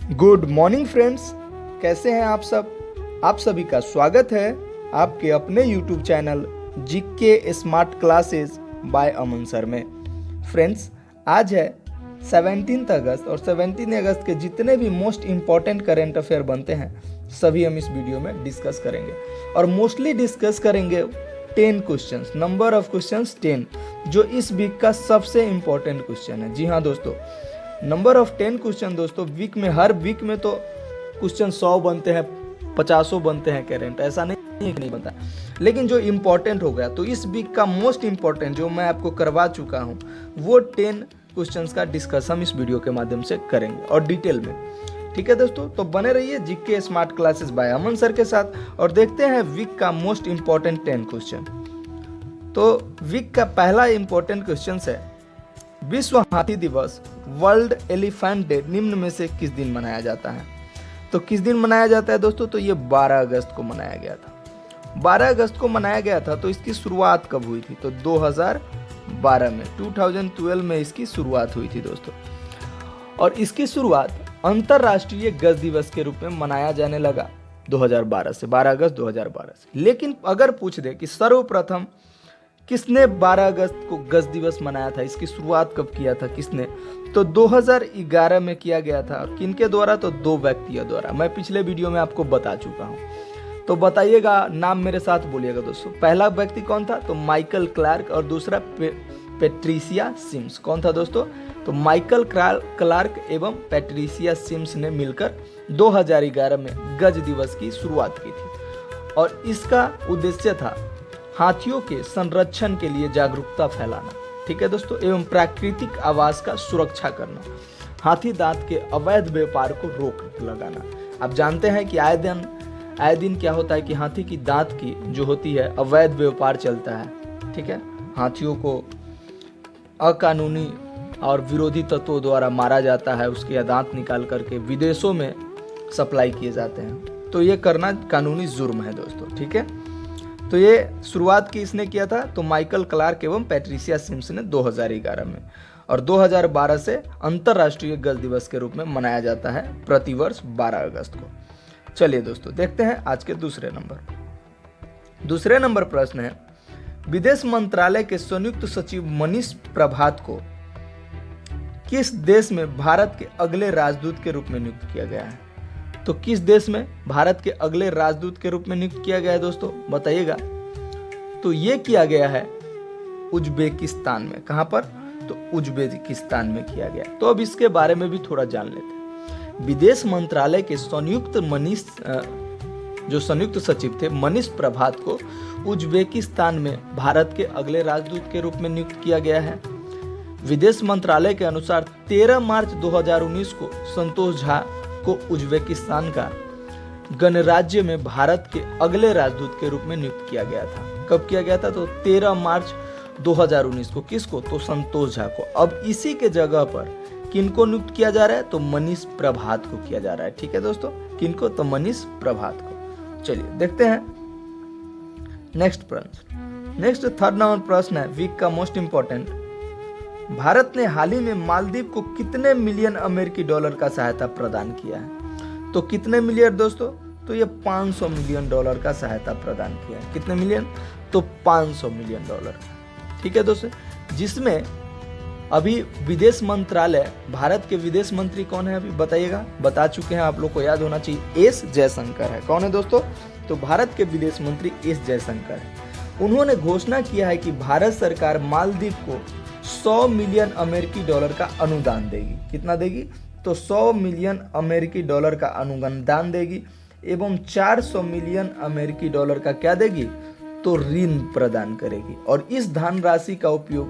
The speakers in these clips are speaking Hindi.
गुड मॉर्निंग फ्रेंड्स, कैसे हैं आप सब। आप सभी का स्वागत है आपके अपने YouTube channel GK smart classes bye अमन सर में। फ्रेंड्स, आज है 17 अगस्त और 17 अगस्त के जितने भी मोस्ट इम्पॉर्टेंट करेंट अफेयर बनते हैं सभी हम इस वीडियो में डिस्कस करेंगे और मोस्टली डिस्कस करेंगे 10 क्वेश्चंस, नंबर ऑफ क्वेश्चंस 10, जो इस वीक का सबसे इम्पॉर्टेंट क्वेश्चन है। जी हाँ दोस्तों, नंबर ऑफ 10 क्वेश्चन दोस्तों वीक में, हर वीक में तो क्वेश्चन 100 बनते हैं, 50 बनते हैं करेंट, ऐसा नहीं है कि नहीं बनता, लेकिन जो इम्पोर्टेंट हो गया तो इस वीक का मोस्ट इम्पोर्टेंट जो मैं आपको करवा चुका हूँ वो 10 क्वेश्चंस का डिस्कस हम इस वीडियो के माध्यम से करेंगे और डिटेल में। ठीक है दोस्तों, तो बने रहिए जीके स्मार्ट क्लासेस बाय अमन सर के साथ और देखते हैं वीक का मोस्ट इम्पोर्टेंट 10 क्वेश्चन। तो वीक का पहला इम्पोर्टेंट क्वेश्चन है, विश्व हाथी दिवस वर्ल्ड एलिफेंट डे निम्न में से किस दिन मनाया जाता है। तो किस दिन मनाया जाता है दोस्तों, तो ये 12 अगस्त को मनाया गया था। 12 अगस्त को मनाया गया था। तो इसकी शुरुआत कब हुई थी, तो 2012 में, 2012 में इसकी शुरुआत हुई थी दोस्तों। और इसकी शुरुआत अंतरराष्ट्रीय गज दिवस के रूप में मनाया जाने लगा 2012 से, 12 अगस्त 2012 से। लेकिन अगर पूछ दे कि सर्वप्रथम किसने 12 अगस्त को गज दिवस मनाया था, इसकी शुरुआत कब किया था किसने, तो 2011 में किया गया था। और किनके द्वारा, तो 2 व्यक्तियों द्वारा। मैं पिछले वीडियो में आपको बता चुका हूँ, तो बताइएगा, नाम मेरे साथ बोलिएगा दोस्तों। पहला व्यक्ति कौन था, तो माइकल क्लार्क, और दूसरा पैट्रिशिया सिम्स। कौन था दोस्तों, तो माइकल क्लार्क एवं पैट्रिशिया सिम्स ने मिलकर 2011 में गज दिवस की शुरुआत की थी। और इसका उद्देश्य था हाथियों के संरक्षण के लिए जागरूकता फैलाना, ठीक है दोस्तों, एवं प्राकृतिक आवास का सुरक्षा करना, हाथी दांत के अवैध व्यापार को रोक लगाना। आप जानते हैं कि आए दिन क्या होता है कि हाथी की दांत की जो होती है अवैध व्यापार चलता है, ठीक है। हाथियों को अकानूनी और विरोधी तत्वों द्वारा मारा जाता है, उसके दांत निकाल करके विदेशों में सप्लाई किए जाते हैं। तो ये करना कानूनी जुर्म है दोस्तों, ठीक है। तो ये शुरुआत की इसने किया था, तो माइकल क्लार्क एवं पैट्रिशिया सिम्स ने 2011 में। और 2012 से अंतरराष्ट्रीय गज दिवस के रूप में मनाया जाता है प्रतिवर्ष 12 अगस्त को। चलिए दोस्तों, देखते हैं आज के दूसरे नंबर प्रश्न है, विदेश मंत्रालय के संयुक्त सचिव मनीष प्रभात को किस देश में भारत के अगले राजदूत के रूप में नियुक्त किया गया है। तो किस देश में भारत के अगले राजदूत के रूप में नियुक्त किया गया है दोस्तों, बताइएगा। तो ये किया गया है उज्बेकिस्तान में। कहां पर, तो उज्बेकिस्तान में किया गया। तो अब इसके बारे में भी थोड़ा जान लेते हैं। विदेश मंत्रालय के जो संयुक्त सचिव थे मनीष प्रभात को उज्बेकिस्तान में भारत के अगले राजदूत के रूप में नियुक्त किया गया है। विदेश मंत्रालय के अनुसार 13 मार्च 2019 को संतोष झा को उज्बेकिस्तान का गणराज्य में भारत के अगले राजदूत के रूप में नियुक्त किया गया था। कब किया गया था, तो 13 मार्च 2019 को। किसको, तो संतोष झा को। अब इसी के जगह पर किनको नियुक्त किया जा रहा है, तो मनीष प्रभात को किया जा रहा है, ठीक है दोस्तों। किनको, तो मनीष प्रभात को। चलिए देखते हैं नेक्स्ट प्रश्न। नेक्स्ट थर्ड नंबर प्रश्न है वीक का मोस्ट इंपॉर्टेंट, भारत ने हाल ही में मालदीव को कितने मिलियन अमेरिकी डॉलर का सहायता प्रदान किया है। तो कितने मिलियन दोस्तों, तो ये 500 मिलियन डॉलर का सहायता प्रदान किया है। कितने मिलियन, तो 500 मिलियन डॉलर, ठीक है दोस्तों। जिसमें अभी विदेश मंत्रालय, भारत के विदेश मंत्री कौन है अभी बताइएगा, बता चुके हैं, आप लोग को याद होना चाहिए, एस जयशंकर है। कौन है दोस्तों, तो भारत के विदेश मंत्री एस जयशंकर है। उन्होंने घोषणा किया है कि भारत सरकार मालदीव को 100 मिलियन अमेरिकी डॉलर का अनुदान देगी। कितना देगी, तो 100 मिलियन अमेरिकी डॉलर का अनुदान देगी एवं 400 मिलियन अमेरिकी डॉलर का क्या देगी, तो ऋण प्रदान करेगी। और इस धनराशि का उपयोग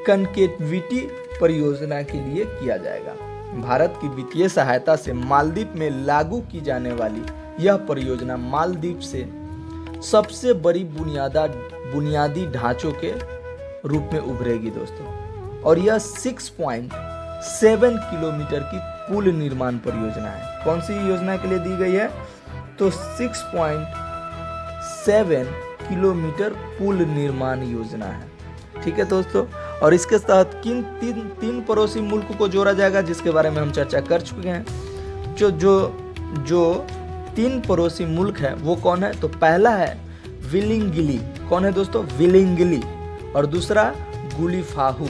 कनेक्टिविटी परियोजना के लिए किया जाएगा। भारत की वित्तीय सहायता से मालदीव में लागू की जाने वाली यह परियोजना मालदीव से सबसे बड़ी बुनियादी ढांचों के रूप में उभरेगी दोस्तों। और यह 6.7 किलोमीटर की पुल निर्माण परियोजना है। कौन सी योजना के लिए दी गई है, तो 6.7 किलोमीटर पुल निर्माण योजना है, ठीक है दोस्तों। और इसके तहत किन तीन पड़ोसी मुल्क को जोड़ा जाएगा, जिसके बारे में हम चर्चा कर चुके हैं। जो जो जो 3 पड़ोसी मुल्क है वो कौन है? तो पहला है विलिंगिली। कौन है दोस्तों? विलिंगिली। और दूसरा गुलीफाहू,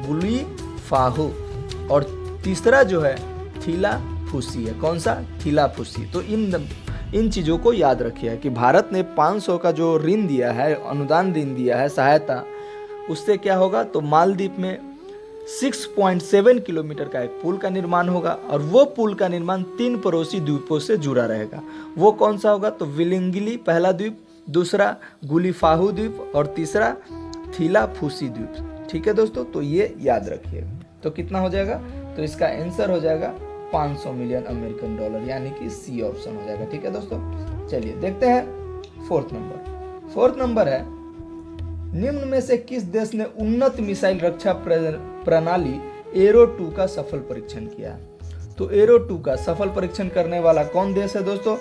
गुलीफाहू। और तीसरा जो है थिलाफूसी है। कौन सा? थिलाफूसी। तो इन चीज़ों को याद रखिए कि भारत ने 500 का जो ऋण दिया है, अनुदान ऋण दिया है, सहायता, उससे क्या होगा? तो मालदीव में 6.7 किलोमीटर का एक पुल का निर्माण होगा और वो पुल का निर्माण 3 पड़ोसी द्वीपों से जुड़ा रहेगा। वो कौन सा होगा? तो विलिंगिली पहला द्वीप, दूसरा गुलीफाहू द्वीप और तीसरा थिलाफूसी द्वीप। ठीक है दोस्तों, तो ये याद रखिए। तो कितना हो जाएगा? तो इसका आंसर हो जाएगा 500 मिलियन अमेरिकन डॉलर, यानी कि सी ऑप्शन हो जाएगा। ठीक है दोस्तों, चलिए देखते हैं फोर्थ नंबर। फोर्थ नंबर है, निम्न में से किस देश ने उन्नत मिसाइल रक्षा प्रणाली एरो 2 का सफल परीक्षण किया? तो एरो 2 का सफल परीक्षण करने वाला कौन देश है दोस्तों?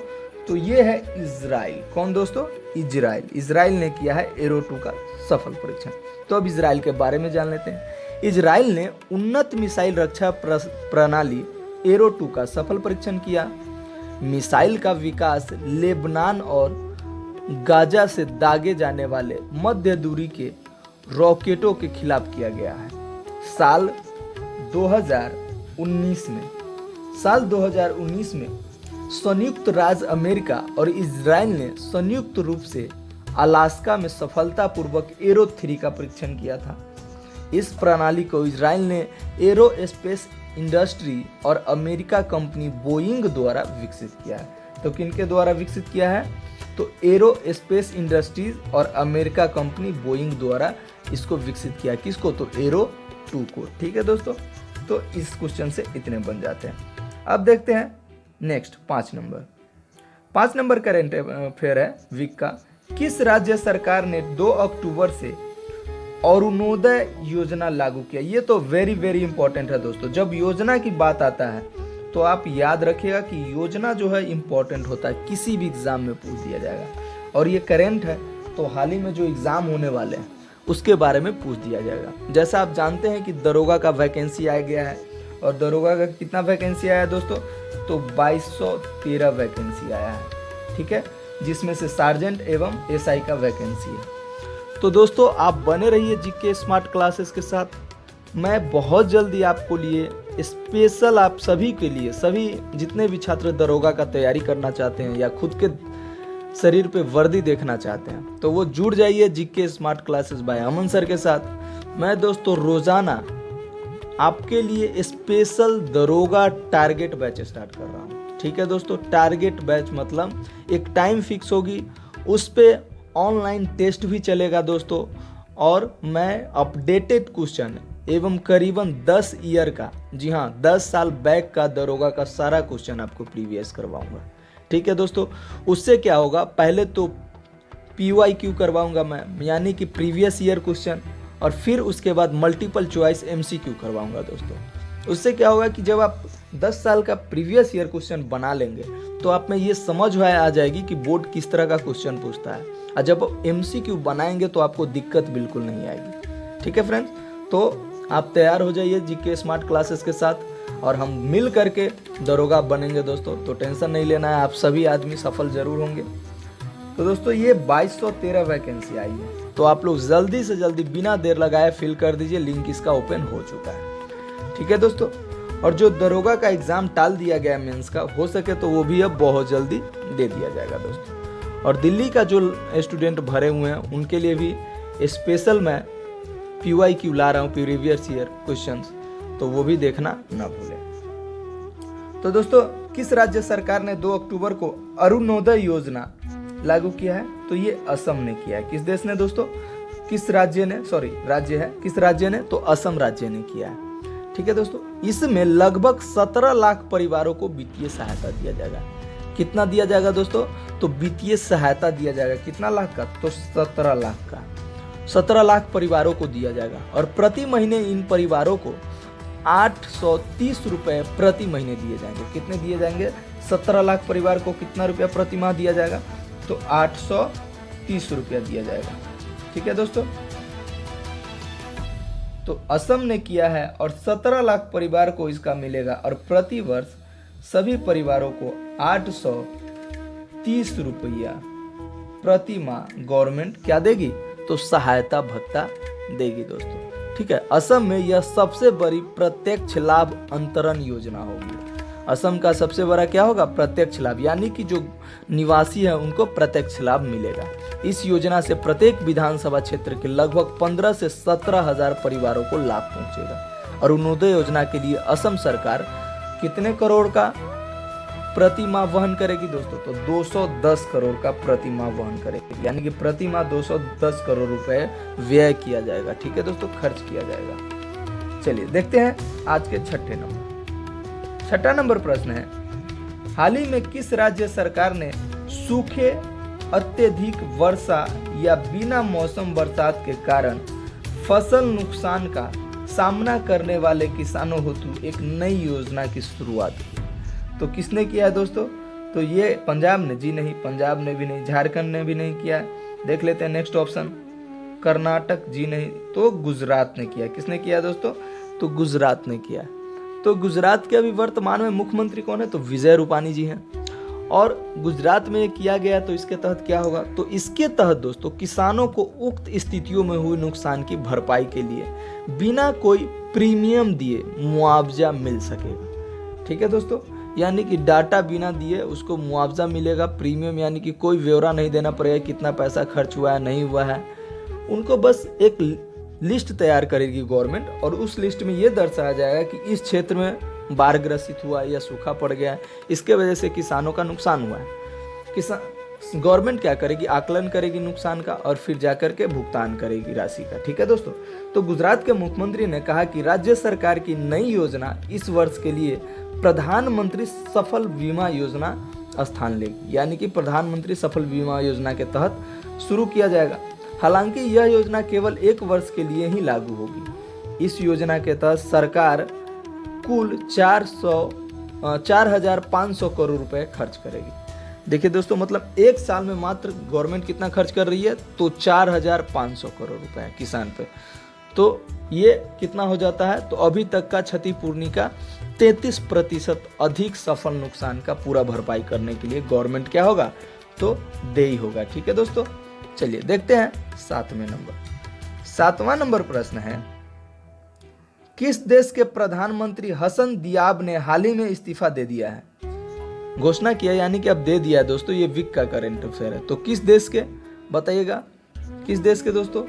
तो ये है इजराइल। कौन दोस्तों? इजराइल। इजराइल ने किया है एरो 2 का सफल परीक्षण। तो अब इजराइल के बारे में जान लेते हैं। इजराइल ने उन्नत मिसाइल रक्षा प्रणाली एरो 2 का सफल परीक्षण किया। मिसाइल का विकास लेबनान और गाजा से दागे जाने वाले मध्य दूरी के रॉकेटों के खिलाफ किया गया है। साल 2019 में संयुक्त राज्य अमेरिका और इजराइल ने संयुक्त रूप से अलास्का में सफलतापूर्वक एरो 3 का परीक्षण किया था। इस प्रणाली को इजराइल ने एरोस्पेस इंडस्ट्री और अमेरिका कंपनी बोइंग द्वारा विकसित किया है। तो किनके द्वारा विकसित किया है? तो एरोस्पेस इंडस्ट्रीज और अमेरिका कंपनी बोइंग द्वारा इसको विकसित किया। किसको? तो एरो 2 को। ठीक है दोस्तों, तो इस क्वेश्चन से इतने बन जाते हैं। अब देखते हैं next 5 number. 5 number current affair है वीक का। किस राज्य सरकार ने 2 अक्टूबर से अरुणोदय योजना लागू किया? ये तो वेरी वेरी इंपॉर्टेंट है दोस्तों। जब योजना की बात आता है तो आप याद रखिएगा कि योजना जो है इंपॉर्टेंट होता है, किसी भी एग्जाम में पूछ दिया जाएगा। और ये करेंट है, तो हाल ही में जो एग्जाम होने वाले हैं उसके बारे में पूछ दिया जाएगा। जैसा आप जानते हैं कि दरोगा का वैकेंसी आ गया है, और दरोगा का कितना वैकेंसी आया है दोस्तों? तो 2213 वैकेंसी आया है। ठीक है, जिसमें से सार्जेंट एवं एसआई का वैकेंसी है। तो दोस्तों आप बने रहिए जीके स्मार्ट क्लासेस के साथ। मैं बहुत जल्दी आपको लिए स्पेशल, आप सभी के लिए, सभी जितने भी छात्र दरोगा का तैयारी करना चाहते हैं या खुद के शरीर पे वर्दी देखना चाहते हैं, तो वो जुड़ जाइए जीके स्मार्ट क्लासेस बाय अमन सर के साथ। मैं दोस्तों रोजाना आपके लिए स्पेशल दरोगा टारगेट बैच स्टार्ट कर रहा हूँ। ठीक है दोस्तों, टारगेट बैच मतलब एक टाइम फिक्स होगी, उस पे ऑनलाइन टेस्ट भी चलेगा दोस्तों, और मैं अपडेटेड क्वेश्चन एवं करीबन 10 ईयर का, जी हाँ 10 साल बैक का दरोगा का सारा क्वेश्चन आपको प्रीवियस करवाऊंगा। ठीक है दोस्तों, उससे क्या होगा, पहले तो PYQ करवाऊंगा मैं, यानी कि प्रीवियस ईयर क्वेश्चन, और फिर उसके बाद मल्टीपल चॉइस MCQ करवाऊंगा दोस्तों। उससे क्या होगा कि जब आप 10 साल का प्रीवियस ईयर क्वेश्चन बना लेंगे तो आप में ये समझ आ जाएगी कि बोर्ड किस तरह का क्वेश्चन पूछता है, और जब MCQ बनाएंगे तो आपको दिक्कत बिल्कुल नहीं आएगी। ठीक है फ्रेंड्स, तो आप तैयार हो जाइए जीके स्मार्ट क्लासेस के साथ, और हम मिल करके दरोगा बनेंगे दोस्तों। तो टेंशन नहीं लेना है, आप सभी आदमी सफल जरूर होंगे। तो दोस्तों ये 2213 वैकेंसी आई है, तो आप लोग जल्दी से जल्दी बिना देर लगाए फिल कर दीजिए, लिंक इसका ओपन हो चुका है। ठीक है दोस्तों, और जो दरोगा का एग्जाम टाल दिया गया मेंस का, हो सके तो वो भी अब बहुत जल्दी दे दिया जाएगा दोस्तों। और दिल्ली का जो स्टूडेंट भरे हुए हैं उनके लिए भी स्पेशल मैं PYQ ला रहा हूँ, प्रीवियस ईयर क्वेश्चंस, तो वो भी देखना ना भूलें। तो दोस्तों किस राज्य सरकार ने 2 अक्टूबर को अरुणोदय योजना लागू किया है? तो ये असम ने किया है। किस देश ने दोस्तों? किस राज्य ने, सॉरी राज्य है, किस राज्य ने? तो असम राज्य ने किया है। ठीक है दोस्तों, इसमें लगभग 17 लाख परिवारों को वित्तीय सहायता दिया जाएगा। कितना दिया जाएगा दोस्तों? तो वित्तीय सहायता दिया जाएगा। कितना लाख का? तो 17 लाख का। 17 लाख परिवारों को दिया जाएगा, और प्रति महीने इन परिवारों को 830 रुपए प्रति महीने दिए जाएंगे। कितने दिए जाएंगे? 17 लाख परिवार को कितना रुपया प्रति माह दिया जाएगा? तो 830 रुपया दिया जाएगा। ठीक है दोस्तों, तो असम ने किया है और 17 लाख परिवार को इसका मिलेगा, और प्रति वर्ष सभी परिवारों को 830 रुपया प्रति माह गवर्नमेंट क्या देगी, तो सहायता भत्ता देगी दोस्तों। ठीक है, असम में यह सबसे बड़ी प्रत्यक्ष लाभ अंतरण योजना होगी। असम का सबसे बड़ा क्या होगा, प्रत्यक्ष लाभ, यानी कि जो निवासी है उनको प्रत्यक्ष लाभ मिलेगा। इस योजना से प्रत्येक विधानसभा क्षेत्र के लगभग 15 से 17 हजार परिवारों को लाभ पहुंचेगा। और अरुणोदय योजना के लिए असम सरकार कितने करोड़ का प्रति माह वहन करेगी दोस्तों, तो 210 करोड़ का प्रति माह वहन करेगी, यानी कि प्रति माह 210 करोड़ रुपए व्यय किया जाएगा। ठीक है दोस्तों, खर्च किया जाएगा। चलिए देखते हैं आज के छठा नंबर प्रश्न है, हाल ही में किस राज्य सरकार ने सूखे, अत्यधिक वर्षा या बिना मौसम बरसात के कारण फसल नुकसान का सामना करने वाले किसानों हेतु एक नई योजना की शुरुआत की? तो किसने किया है दोस्तों, तो ये पंजाब ने, जी नहीं, पंजाब ने भी नहीं, झारखंड ने भी नहीं किया। देख लेते हैं नेक्स्ट ऑप्शन, कर्नाटक, जी नहीं, तो गुजरात ने किया। किसने किया दोस्तों, तो गुजरात ने किया। तो गुजरात के अभी वर्तमान में मुख्यमंत्री कौन है, तो विजय रूपानी जी हैं। और गुजरात में किया गया, तो इसके तहत क्या होगा, तो इसके तहत दोस्तों किसानों को उक्त स्थितियों में हुई नुकसान की भरपाई के लिए बिना कोई प्रीमियम दिए मुआवजा मिल सकेगा। ठीक है दोस्तों, यानी कि डाटा बिना दिए उसको मुआवजा मिलेगा। प्रीमियम यानी कि कोई ब्यौरा नहीं देना पड़ेगा, कितना पैसा खर्च हुआ है नहीं हुआ है। उनको बस एक लिस्ट तैयार करेगी गवर्नमेंट, और उस लिस्ट में ये दर्शाया जाएगा कि इस क्षेत्र में बाढ़ ग्रसित हुआ या सूखा पड़ गया है, इसके वजह से किसानों का नुकसान हुआ है। गवर्नमेंट क्या करेगी, आकलन करेगी नुकसान का और फिर जाकर के भुगतान करेगी राशि का। ठीक है दोस्तों, तो गुजरात के मुख्यमंत्री ने कहा कि राज्य सरकार की नई योजना इस वर्ष के लिए प्रधानमंत्री सफल बीमा योजना स्थान लेगी, यानी कि प्रधानमंत्री सफल बीमा योजना के तहत शुरू किया जाएगा। हालांकि यह योजना केवल 1 वर्ष के लिए ही लागू होगी। इस योजना के तहत सरकार कुल 4,500 करोड़ रुपए खर्च करेगी। देखिए दोस्तों, मतलब 1 साल में मात्र गवर्नमेंट कितना खर्च कर रही है, तो 4,500 करोड़ रुपए किसान पे। तो ये कितना हो जाता है, तो अभी तक का क्षतिपूर्ति का 33% अधिक सफल नुकसान का पूरा भरपाई करने के लिए गवर्नमेंट क्या होगा, तो दे ही होगा। ठीक है दोस्तों, चलिए देखते हैं 7वां नंबर प्रश्न है, किस देश के प्रधानमंत्री हसन दियाब ने हाल ही में इस्तीफा दे दिया है, घोषणा किया, यानी कि अब दे दिया है दोस्तों। ये विक का करंट अफेयर है। तो किस देश के, बताइएगा किस देश के दोस्तों,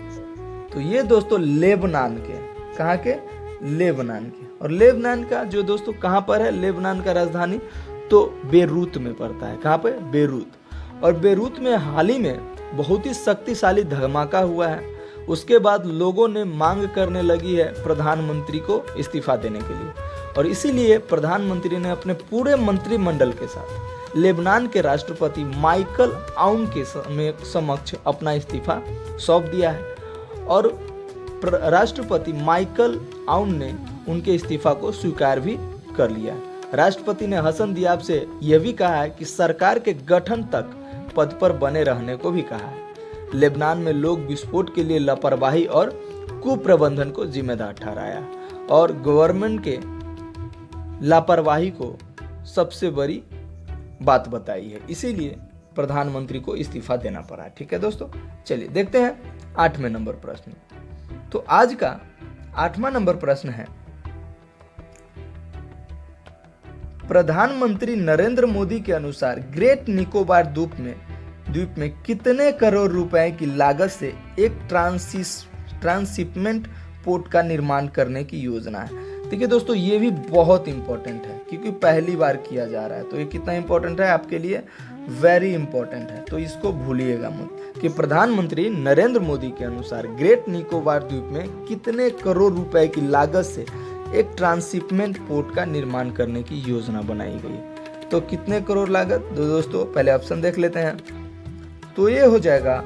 तो ये दोस्तों लेबनान के। कहाँ के, लेबनान के। और लेबनान का जो दोस्तों कहाँ पर है, लेबनान का राजधानी तो बेरूत में पड़ता है। कहाँ पे, बेरूत। और बेरूत में हाल ही में बहुत ही शक्तिशाली धमाका हुआ है। उसके बाद लोगों ने मांग करने लगी है प्रधानमंत्री को इस्तीफा देने के लिए, और इसीलिए प्रधानमंत्री ने अपने पूरे मंत्रिमंडल के साथ लेबनान के राष्ट्रपति माइकल आउन के समक्ष अपना इस्तीफा सौंप दिया है। और राष्ट्रपति माइकल आउन ने उनके इस्तीफा को स्वीकार भी कर लिया। राष्ट्रपति ने हसन दियाब से यह भी कहा है कि सरकार के गठन तक पद पर बने रहने को भी कहा है। लेबनान में लोग विस्फोट के लिए लापरवाही और कुप्रबंधन को जिम्मेदार ठहराया, और गवर्नमेंट के लापरवाही को सबसे बड़ी बात बताई है, इसीलिए प्रधानमंत्री को इस्तीफा देना पड़ा। ठीक है दोस्तों, चलिए देखते हैं 8वें नंबर प्रश्न। तो आज का 8वां नंबर प्रश्न है, प्रधानमंत्री नरेंद्र मोदी के अनुसार ग्रेट निकोबार द्वीप में कितने करोड़ रुपए की लागत से एक ट्रांसशिपमेंट पोर्ट का निर्माण करने की योजना है? देखिए दोस्तों, ये भी बहुत इंपॉर्टेंट है क्योंकि पहली बार किया जा रहा है। तो ये कितना इंपॉर्टेंट है आपके लिए, वेरी इंपॉर्टेंट है, तो इसको भूलिएगा मत कि प्रधानमंत्री नरेंद्र मोदी के अनुसार ग्रेट निकोबार द्वीप में कितने करोड़ रुपए की लागत से एक ट्रांसशिपमेंट पोर्ट का निर्माण करने की योजना बनाई गई। तो कितने करोड़ लागत, दोस्तों पहले ऑप्शन देख लेते हैं। तो ये हो जाएगा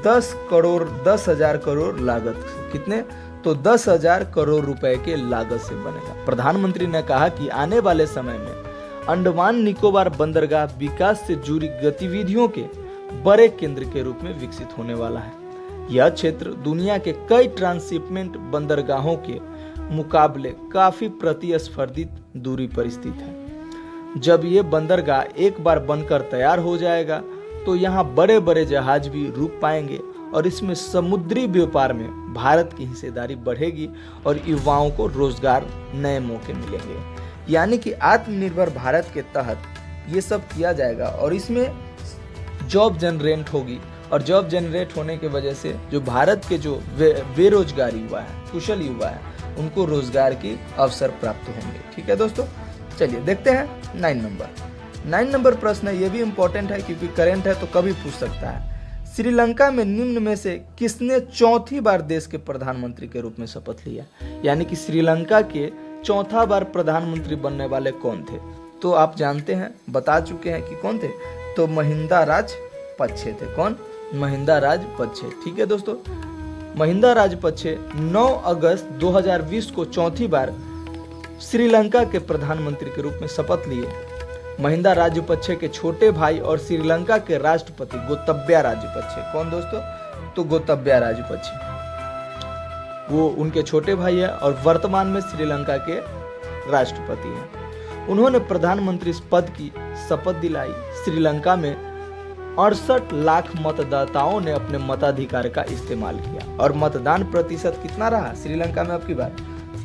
10,000 करोड़ लागत। कितने, तो 10,000 करोड़ रुपए के लागत से बनेगा। प्रधानमंत्री ने कहा कि आने वाले समय में अंडमान निकोबार बंदरगाह विकास से जुड़ी गतिविधियों के बड़े केंद्र के रूप में विकसित होने वाला है। यह क्षेत्र दुनिया के कई ट्रांसशिपमेंट बंदरगाहों के मुकाबले काफी प्रतिस्पर्धी दूरी पर स्थित है। जब ये बंदरगाह एक बार बनकर तैयार हो जाएगा तो यहाँ बड़े बड़े जहाज भी रुक पाएंगे और इसमें समुद्री व्यापार में भारत की हिस्सेदारी बढ़ेगी और युवाओं को रोजगार नए मौके मिलेंगे। यानी कि आत्मनिर्भर भारत के तहत ये सब किया जाएगा और इसमें जॉब जनरेट होगी और जॉब जनरेट होने की वजह से जो भारत के जो बेरोजगार युवा है, कुशल युवा है, उनको रोजगार की अवसर प्राप्त होंगे। ठीक है दोस्तों, चलिए देखते हैं 9 नंबर प्रश्न है। ये भी इम्पोर्टेंट है क्योंकि करंट है तो कभी पूछ सकता है। श्रीलंका में निम्न में से किसने चौथी बार देश के प्रधानमंत्री के रूप में शपथ लिया? यानी कि श्रीलंका के चौथा बार प्रधानमंत्री बनने वाले कौन थे? तो आप जानते हैं, बता चुके हैं कि कौन थे। तो महिंदा राजपक्षे थे। कौन? महिंदा राजपक्षे। ठीक है दोस्तों, महिंदा राजपक्षे 9 अगस्त 2020 को चौथी बार श्रीलंका के प्रधानमंत्री के रूप में शपथ लिए। महिंदा राजपक्षे के छोटे भाई और श्रीलंका के राष्ट्रपति गोतबाया राजपक्षे। कौन दोस्तों? तो गोतबाया राजपक्षे, वो उनके छोटे भाई है और वर्तमान में श्रीलंका के राष्ट्रपति हैं। उन्होंने प्रधानमंत्री पद की शपथ दिलाई। श्रीलंका में 68 लाख मतदाताओं ने अपने मताधिकार का इस्तेमाल किया और मतदान प्रतिशत कितना रहा श्रीलंका में अब की बार?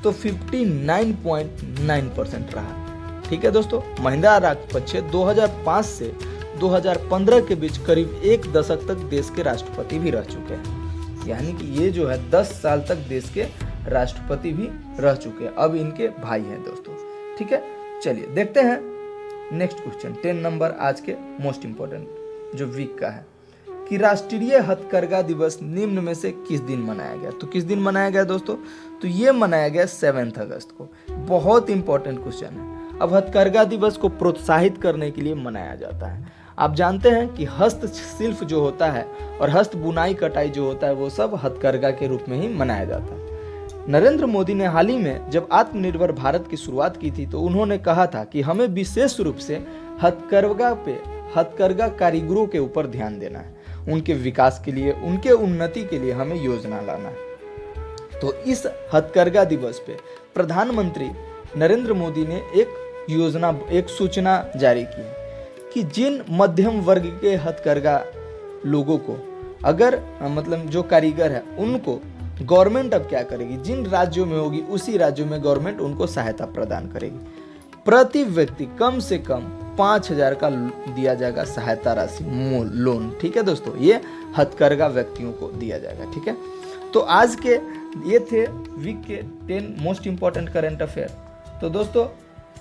तो 59.9% रहा। ठीक है दोस्तों, महिंदा राजपक्षे 2005 से 2015 के बीच करीब एक दशक तक देश के राष्ट्रपति भी रह चुके हैं। यानी कि ये जो है 10 साल तक देश के राष्ट्रपति भी रह चुके हैं। अब इनके भाई हैं दोस्तों। ठीक है, चलिए देखते हैं नेक्स्ट क्वेश्चन 10 नंबर, आज के मोस्ट इंपोर्टेंट जो वीक का है कि राष्ट्रीय हथकरघा दिवस निम्न में से किस दिन मनाया गया? तो किस दिन मनाया गया दोस्तों? तो ये मनाया गया 7 अगस्त को। बहुत इंपॉर्टेंट क्वेश्चन है। अब हथकरघा दिवस को प्रोत्साहित करने के लिए मनाया जाता है। आप जानते हैं कि हस्तशिल्प जो होता है और हस्त बुनाई कटाई जो होता है वो सब हथकरघा के रूप में ही मनाया जाता है। नरेंद्र मोदी ने हाल ही में जब आत्मनिर्भर भारत की शुरुआत की थी तो उन्होंने कहा था कि हमें विशेष रूप से हथकरघा कारीगरों के ऊपर ध्यान देना है, उनके विकास के लिए, उनके उन्नति के लिए हमें योजना लाना है। तो इस हथकरघा दिवस पे प्रधानमंत्री नरेंद्र मोदी ने एक सूचना जारी की है कि जिन मध्यम वर्ग के हथकरघा लोगों को अगर मतलब जो कारीगर है उनको गवर्नमेंट अब क्या करेगी, जिन राज्यों में होगी उसी राज्यों में गवर्नमेंट उनको सहायता प्रदान करेगी। प्रति व्यक्ति कम से कम 5,000 का दिया जाएगा सहायता राशि, लोन। ठीक है दोस्तों, ये हथकरघा व्यक्तियों को दिया जाएगा। ठीक है, तो आज के ये थे वीक के 10 मोस्ट इंपॉर्टेंट करंट अफेयर। तो दोस्तों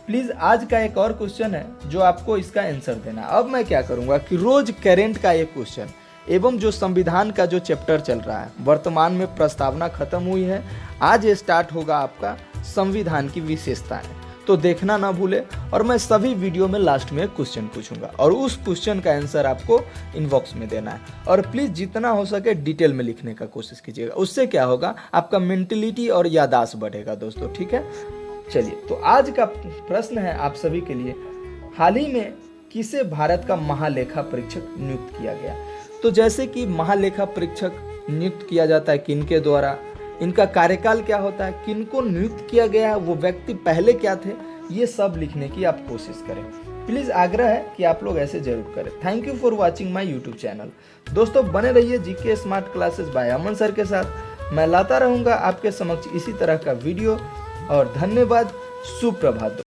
प्लीज आज का एक और क्वेश्चन है जो आपको इसका आंसर देना। अब मैं क्या करूंगा कि रोज करंट का एक क्वेश्चन एवं जो संविधान का जो चैप्टर चल रहा है, वर्तमान में प्रस्तावना खत्म हुई है, आज स्टार्ट होगा आपका संविधान की विशेषताएं। तो देखना ना भूले और मैं सभी वीडियो में लास्ट में क्वेश्चन पूछूंगा और उस क्वेश्चन का आंसर आपको इनबॉक्स में देना है। और प्लीज जितना हो सके डिटेल में लिखने का कोशिश कीजिएगा, उससे क्या होगा आपका मेंटलिटी और याददाश्त बढ़ेगा दोस्तों। ठीक है, चलिए तो आज का प्रश्न है आप सभी के लिए, हाल ही में किसे भारत का महालेखा परीक्षक नियुक्त किया गया? तो जैसे कि महालेखा परीक्षक नियुक्त किया जाता है किनके द्वारा, इनका कार्यकाल क्या होता है, किनको नियुक्त किया गया है, वो व्यक्ति पहले क्या थे, ये सब लिखने की आप कोशिश करें। प्लीज आग्रह है कि आप लोग ऐसे जरूर करें। Thank you for watching my YouTube channel. दोस्तों बने रहिए जीके स्मार्ट क्लासेस बाय अमन सर के साथ। मैं लाता रहूंगा आपके समक्ष इसी तरह का वीडियो और धन्यवाद। सुप्रभात।